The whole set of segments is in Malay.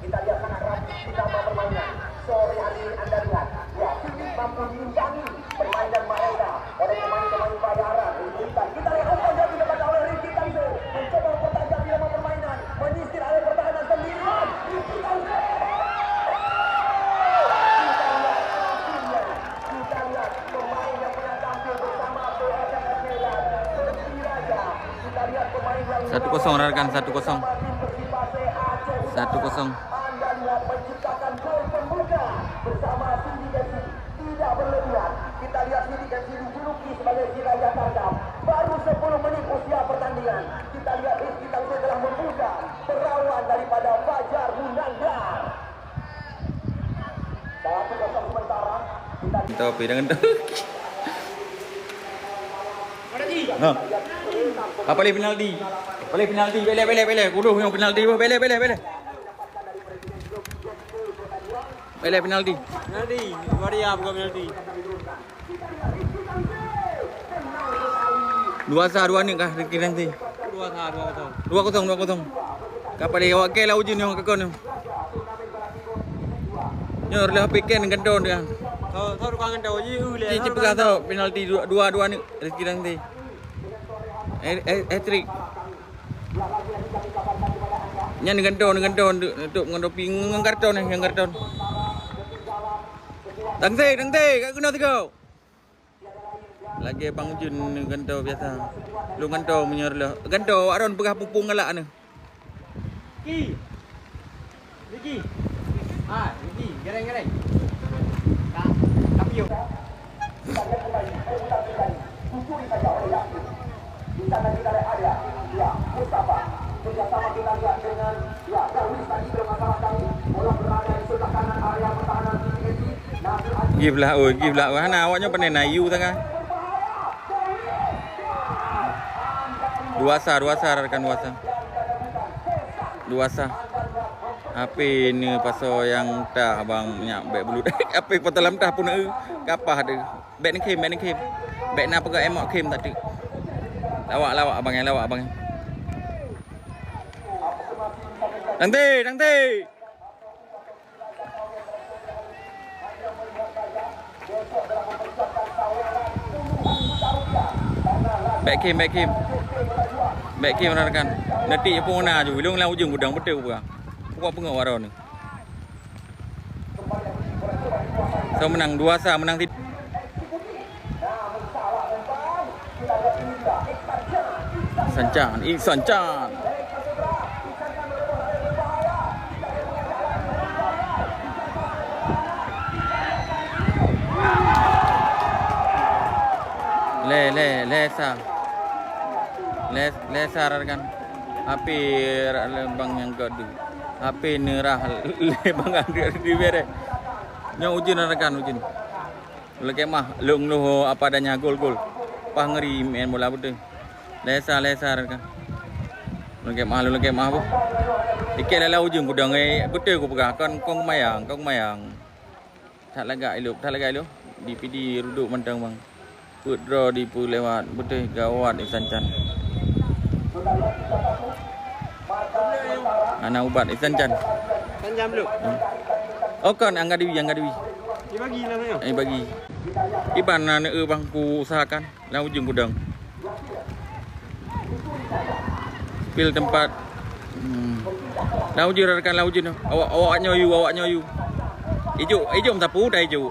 Kita lihat sangat rapi kita permainan. Sore hari ini Anda lihat, ya, Philip mampu diimbangi permainan mereka oleh pemain-pemain Bayaran. Kita lihat umpan yang didapat oleh Ricky Tanzo, mencoba mempertajam irama permainan, menyisir area pertahanan sendirian. Ricky Tanzo. Kita lihat pemain yang pernah tampil bersama PSMS Medan. Kita lihat pemain yang 1-0 rekan, 1-0. 1-0. Anda lihat menciptakan gol pembuka bersama Sidi Gesi. Tidak berlebihan. Kita lihat Sidi Gesi dijuluki sebagai si Raja Tangkap. Baru 10 menit usia pertandingan. Kita lihat Rizky Tanzo telah membuka perawan daripada Fajar Munandar. 1-0 sementara. Kita dengan Nah. Apa lagi penalti? Boleh penalti, bele. Kuduh yang penalti, bele. Bele penalti. Penalti, Waria bukan penalti. 2-2 ni kah Ricky nanti? 2-0. 2-0. Kapal dia awak ke lau jin yang kekon. Nyor lah piken gendon dia. Thor kan đầu với ư lệ. Cip ka tau penalti 2-2 ni Ricky nanti. Hat-trick. Nya dengan don untuk mengopi karton yang karton. Dangte kat guna tiga. Lagi Bang Jun ganto biasa. Lu ganto menyerlah. Ganto aron pegah pupung galak ni. Ricky. Ricky, gereng. Tapi yo. Di sana kita lihat ada, ya, Mustafa. Kerjasama kita lihat dengan, ya, Darwis tadi bermasalah kali. Bola berada di sebelah kanan area pertahanan TPSC. Give lah. Hana awaknya pandai nayu tengah. 2-2 rekan 2-2. Apa ni pasal yang dah abang nyak bek belut. Apa patalam dah pun kapah ada. Bek ni kem. Bek nak pegang emok kem tadi. Lawak abang. Dangte. Back kem rekan. Nanti pun nak ju long lau ujung gudang betul bukan. Pokok pengau waron ni. So menang 2-1 menang Ihsan Chan. Lesa rekan. Api bang yang kedua. Api nerah bang di bere. Yang ujin rekan. Lagi mah long apa adanya gol. Pah ngeri main bola betul. Lesa rekan. Lagi mah bu. Ikan lalu ujung gudang betul ku pegang kong mayang. Tak lagak elok. DPD ruduk mentang bang. Put draw di pu lewat betul gawat Ihsan Chan. Anak ubat Ihsan Chan. Jam lu. Oh kan angga dewi. Dibagi lah saya. Bagi. Iban bang ku usahakan lah ujung gudang. Pil tempat. Lah ujung rekan lah ujung. Awaknya you. Ijo sapu dah ijo.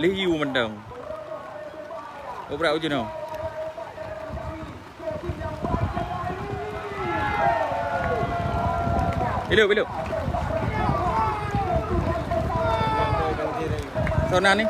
Liu mentang. Berat ujung no. Belok. Sona ni.